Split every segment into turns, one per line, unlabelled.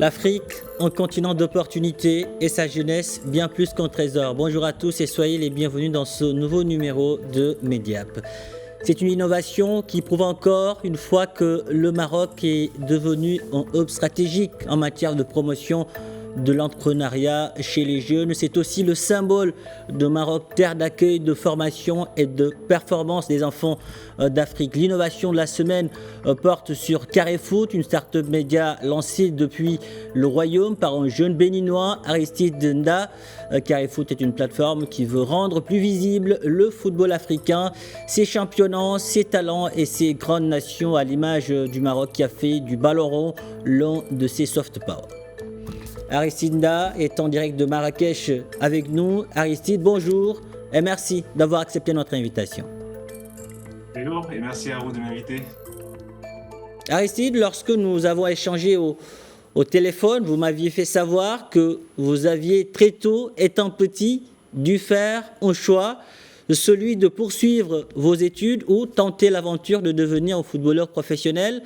L'Afrique, un continent d'opportunités et sa jeunesse bien plus qu'un trésor. Bonjour à tous et soyez les bienvenus dans ce nouveau numéro de Mediap. C'est une innovation qui prouve encore une fois que le Maroc est devenu un hub stratégique en matière de promotion de l'entrepreneuriat chez les jeunes. C'est aussi le symbole de Maroc, terre d'accueil, de formation et de performance des enfants d'Afrique. L'innovation de la semaine porte sur Carré Foot, une start-up média lancée depuis le Royaume par un jeune béninois, Aristide Nda. Carré Foot est une plateforme qui veut rendre plus visible le football africain, ses championnats, ses talents et ses grandes nations, à l'image du Maroc qui a fait du ballon rond l'un de ses soft power. Aristide Nda est en direct de Marrakech avec nous. Aristide, bonjour et merci d'avoir accepté notre invitation.
Bonjour et merci à vous de m'inviter.
Aristide, lorsque nous avons échangé au téléphone, vous m'aviez fait savoir que vous aviez très tôt, étant petit, dû faire un choix, celui de poursuivre vos études ou tenter l'aventure de devenir un footballeur professionnel.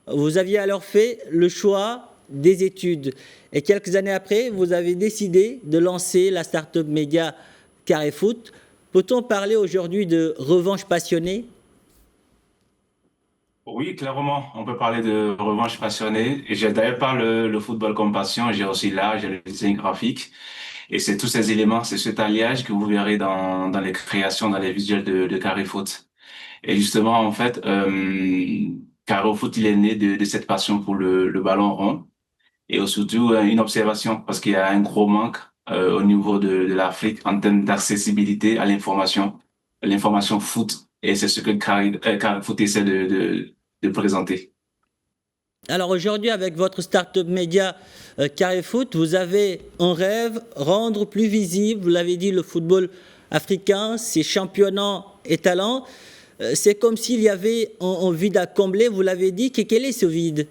Vous aviez alors fait le choix des études. Et quelques années après, vous avez décidé de lancer la start-up média Carré Foot. Peut-on parler aujourd'hui de revanche passionnée ?
Oui, clairement, on peut parler de revanche passionnée. Et j'ai d'ailleurs pas le football comme passion, j'ai aussi l'art, j'ai le design graphique. Et c'est tous ces éléments, c'est cet alliage que vous verrez dans les créations, dans les visuels de Carré Foot. Et justement, en fait, Carré Foot, il est né de cette passion pour le ballon rond. Et surtout, une observation, parce qu'il y a un gros manque au niveau de l'Afrique en termes d'accessibilité à l'information foot. Et c'est ce que Carré Foot essaie de présenter.
Alors aujourd'hui, avec votre start-up média Carré Foot, vous avez un rêve, rendre plus visible, vous l'avez dit, le football africain, ses championnats et talents. C'est comme s'il y avait un vide à combler, vous l'avez dit. Quel est ce vide ?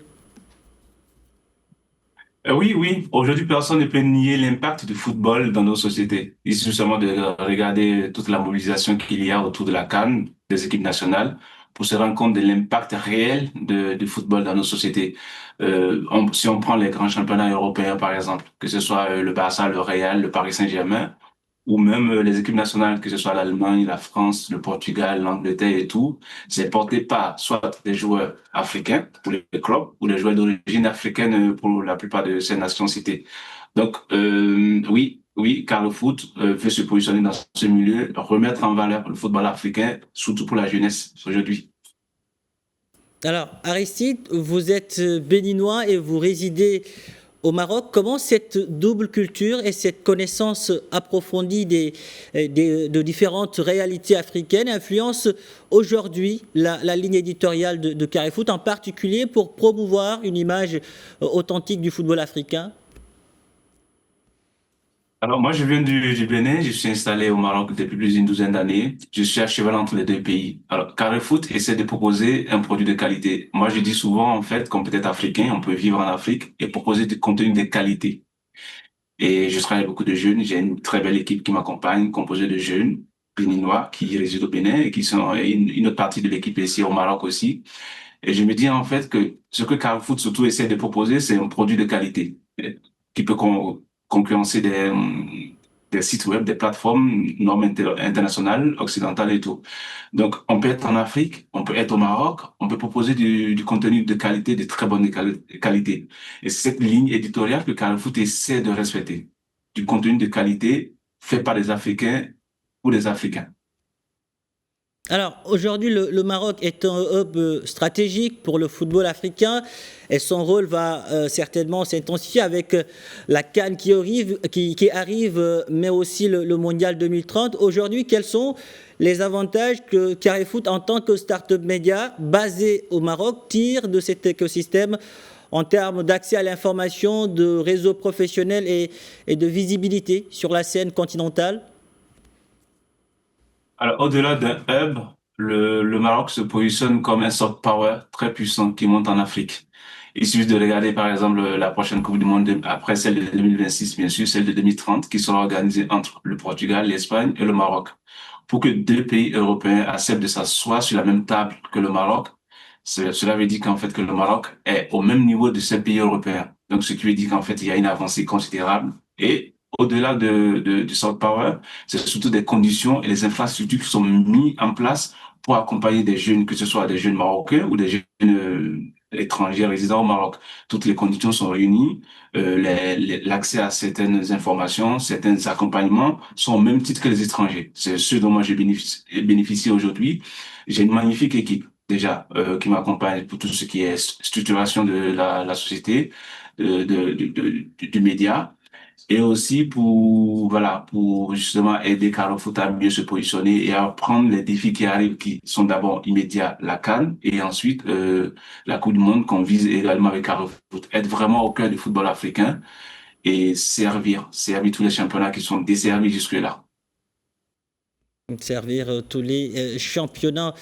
Oui. Aujourd'hui, personne ne peut nier l'impact du football dans nos sociétés. Il suffit seulement de regarder toute la mobilisation qu'il y a autour de la CAN, des équipes nationales, pour se rendre compte de l'impact réel du football dans nos sociétés. Si on prend les grands championnats européens, par exemple, que ce soit le Barça, le Real, le Paris Saint-Germain, ou même les équipes nationales, que ce soit l'Allemagne, la France, le Portugal, l'Angleterre et tout, c'est porté par soit des joueurs africains pour les clubs ou des joueurs d'origine africaine pour la plupart de ces nations citées. Donc, oui, car le foot veut se positionner dans ce milieu, remettre en valeur le football africain, surtout pour la jeunesse aujourd'hui.
Alors, Aristide, vous êtes béninois et vous résidez au Maroc. Comment cette double culture et cette connaissance approfondie de différentes réalités africaines influencent aujourd'hui la ligne éditoriale de Carré Foot, en particulier pour promouvoir une image authentique du football africain ?
Alors, moi, je viens du Bénin. Je suis installé au Maroc depuis plus d'une douzaine d'années. Je suis à cheval entre les deux pays. Alors, Carré Foot essaie de proposer un produit de qualité. Moi, je dis souvent, en fait, comme peut-être africain, on peut vivre en Afrique et proposer du contenu de qualité. Et je travaille avec beaucoup de jeunes. J'ai une très belle équipe qui m'accompagne, composée de jeunes béninois qui résident au Bénin et qui sont une autre partie de l'équipe ici au Maroc aussi. Et je me dis, en fait, que ce que Carré Foot surtout essaie de proposer, c'est un produit de qualité qui peut concurrencer des sites web, des plateformes, normes internationales, occidentales et tout. Donc, on peut être en Afrique, on peut être au Maroc, on peut proposer du contenu de qualité, de très bonne qualité. Et c'est cette ligne éditoriale que Carré Foot essaie de respecter. Du contenu de qualité fait par des Africains pour des Africains.
Alors aujourd'hui, le Maroc est un hub stratégique pour le football africain et son rôle va certainement s'intensifier avec la CAN qui arrive, mais aussi le Mondial 2030. Aujourd'hui, quels sont les avantages que Carré Foot, en tant que start-up média basé au Maroc, tire de cet écosystème en termes d'accès à l'information, de réseaux professionnels et de visibilité sur la scène continentale ?
Alors, au-delà d'un hub, le Maroc se positionne comme un soft power très puissant qui monte en Afrique. Il suffit de regarder, par exemple, la prochaine Coupe du Monde, après celle de 2026, bien sûr, celle de 2030, qui sera organisée entre le Portugal, l'Espagne et le Maroc. Pour que deux pays européens acceptent de s'asseoir sur la même table que le Maroc, cela veut dire qu'en fait, que le Maroc est au même niveau de ces pays européens. Donc, ce qui veut dire qu'en fait, il y a une avancée considérable. Et au-delà du soft power, c'est surtout des conditions et des infrastructures qui sont mises en place pour accompagner des jeunes, que ce soit des jeunes marocains ou des jeunes étrangers résidant au Maroc. Toutes les conditions sont réunies. L'accès à certaines informations, certains accompagnements sont au même titre que les étrangers. C'est ce dont moi je bénéficie aujourd'hui. J'ai une magnifique équipe déjà qui m'accompagne pour tout ce qui est structuration de la société, du média et aussi pour, voilà, pour justement aider Carrefoot à mieux se positionner et à prendre les défis qui arrivent, qui sont d'abord immédiats, la CAN, et ensuite la Coupe du Monde qu'on vise également avec Carrefoot. Être vraiment au cœur du football africain et servir tous les championnats qui sont desservis jusque-là.
Servir tous les championnats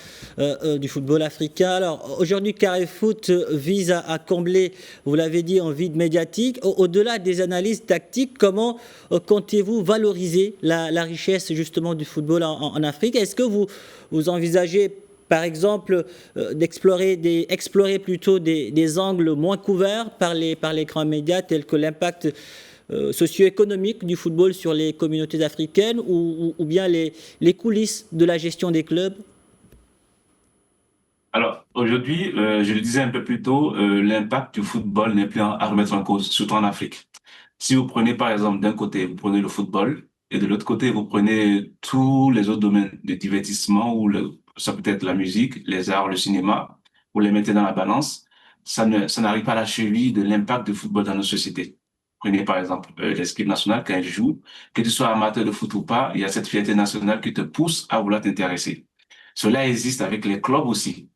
du football africain. Alors aujourd'hui, Carré Foot vise à combler, vous l'avez dit, en vide médiatique. Au-delà des analyses tactiques, comment comptez-vous valoriser la richesse justement du football en Afrique? Est-ce que vous envisagez par exemple explorer plutôt des angles moins couverts par les grands médias tels que l'impact socio-économique du football sur les communautés africaines ou bien les coulisses de la gestion des clubs?
Alors, aujourd'hui, je le disais un peu plus tôt, l'impact du football n'est plus à remettre en cause, surtout en Afrique. Si vous prenez par exemple d'un côté, vous prenez le football et de l'autre côté, vous prenez tous les autres domaines de divertissement ou ça peut être la musique, les arts, le cinéma, vous les mettez dans la balance, ça n'arrive pas à la cheville de l'impact du football dans nos sociétés. Prenez par exemple l'équipe nationale quand elle joue, que tu sois amateur de foot ou pas, il y a cette fierté nationale qui te pousse à vouloir t'intéresser. Cela existe avec les clubs aussi.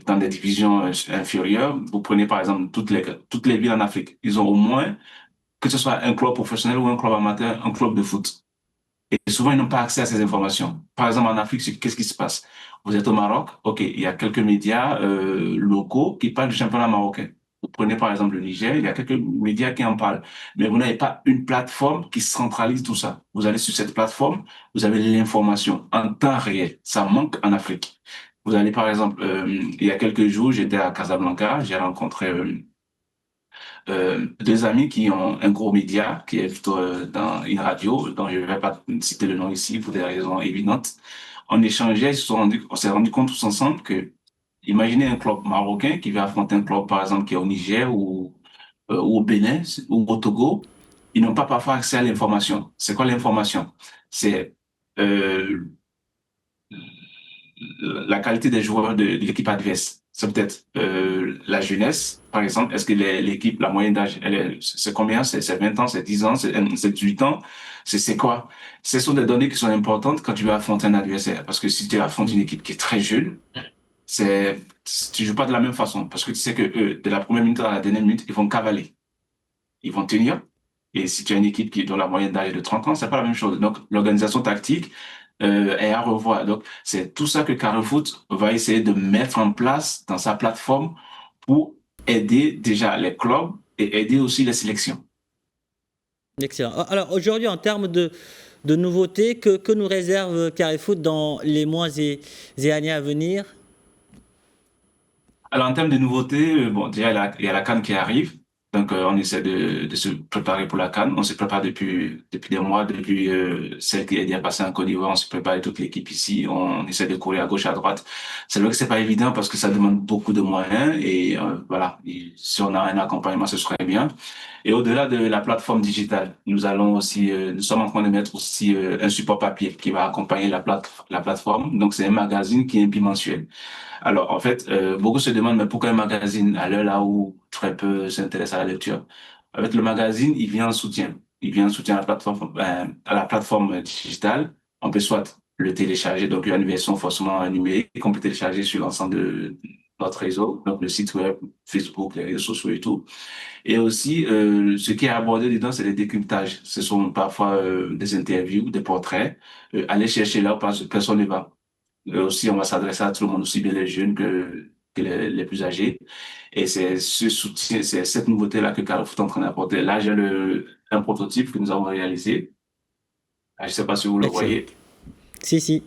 Dans des divisions inférieures, vous prenez par exemple toutes les villes en Afrique, ils ont au moins que ce soit un club professionnel ou un club amateur, un club de foot. Et souvent, ils n'ont pas accès à ces informations. Par exemple, en Afrique, qu'est-ce qui se passe? Vous êtes au Maroc, ok, il y a quelques médias locaux qui parlent du championnat marocain. Vous prenez par exemple le Niger, il y a quelques médias qui en parlent, mais vous n'avez pas une plateforme qui centralise tout ça. Vous allez sur cette plateforme, vous avez l'information en temps réel. Ça manque en Afrique. Vous allez par exemple, il y a quelques jours, j'étais à Casablanca, j'ai rencontré deux amis qui ont un gros média qui est dans une radio, dont je ne vais pas citer le nom ici pour des raisons évidentes. On échangeait, on s'est rendu compte tous ensemble que, imaginez un club marocain qui va affronter un club, par exemple, qui est au Niger ou au Bénin ou au Togo. Ils n'ont pas parfois accès à l'information. C'est quoi l'information? C'est euh, la qualité des joueurs de l'équipe adverse. C'est peut-être la jeunesse, par exemple. Est-ce que l'équipe, la moyenne d'âge, c'est combien? C'est 20 ans, c'est 10 ans, c'est 18 ans? C'est quoi? Ce sont des données qui sont importantes quand tu vas affronter un adversaire. Parce que si tu affrontes une équipe qui est très jeune, c'est, tu joues pas de la même façon. Parce que tu sais que eux, de la première minute à la dernière minute, ils vont cavaler. Ils vont tenir. Et si tu as une équipe qui est dans la moyenne d'âge de 30 ans, c'est pas la même chose. Donc, l'organisation tactique, est à revoir. Donc, c'est tout ça que Carrefoot va essayer de mettre en place dans sa plateforme pour aider déjà les clubs et aider aussi les sélections.
Excellent. Alors aujourd'hui, en termes de nouveautés, que nous réserve Carré Foot dans les mois et années à venir?
Alors, en termes de nouveautés, bon, déjà, il y a la CAN qui arrive. Donc, on essaie de se préparer pour la CAN. On se prépare depuis des mois, depuis celle qui est bien passée en Côte d'Ivoire. On se prépare toute l'équipe ici. On essaie de courir à gauche, à droite. C'est vrai que c'est pas évident parce que ça demande beaucoup de moyens et voilà. Et si on a un accompagnement, ce serait bien. Et au-delà de la plateforme digitale, nous sommes en train de mettre aussi un support papier qui va accompagner la plateforme. Donc, c'est un magazine qui est bimensuel. Alors, en fait, beaucoup se demandent, mais pourquoi un magazine à l'heure là où très peu s'intéressent à la lecture? En fait, le magazine, il vient en soutien. Il vient en soutien à la plateforme digitale. On peut soit le télécharger, donc il y a une version forcément numérique qu'on peut télécharger sur l'ensemble de notre réseau, donc le site web, Facebook, les réseaux sociaux et tout. Et aussi, ce qui est abordé dedans, c'est les décryptages. Ce sont parfois des interviews, des portraits. Aller chercher là où personne ne va. Aussi, on va s'adresser à tout le monde, aussi bien les jeunes que les plus âgés. Et c'est ce soutien, c'est cette nouveauté-là que Carrefour est en train d'apporter. Là, j'ai un prototype que nous avons réalisé. Ah, je ne sais pas si vous le
Excellent.
voyez.
Si, si.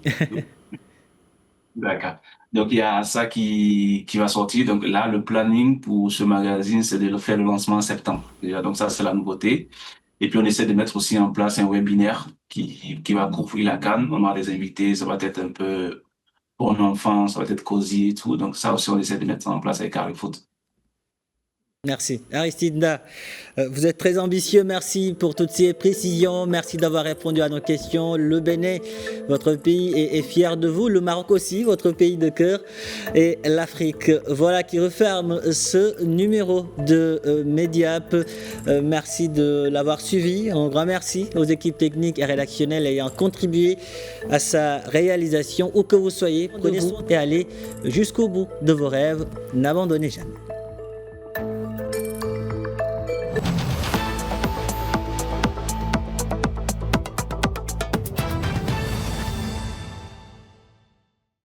D'accord. Donc, il y a ça qui va sortir. Donc, là, le planning pour ce magazine, c'est de le faire le lancement en septembre. Déjà, donc, ça, c'est la nouveauté. Et puis, on essaie de mettre aussi en place un webinaire qui va couvrir la CAN. On aura des invités. Ça va être un peu pour enfants, ça va être cosy et tout. Donc, ça aussi, on essaie de mettre ça en place avec Carrefoot.
Merci. Aristide Nda, vous êtes très ambitieux. Merci pour toutes ces précisions. Merci d'avoir répondu à nos questions. Le Bénin, votre pays, est fier de vous. Le Maroc aussi, votre pays de cœur. Et l'Afrique. Voilà qui referme ce numéro de Mediap. Merci de l'avoir suivi. Un grand merci aux équipes techniques et rédactionnelles ayant contribué à sa réalisation. Où que vous soyez, prenez soin et allez jusqu'au bout de vos rêves. N'abandonnez jamais.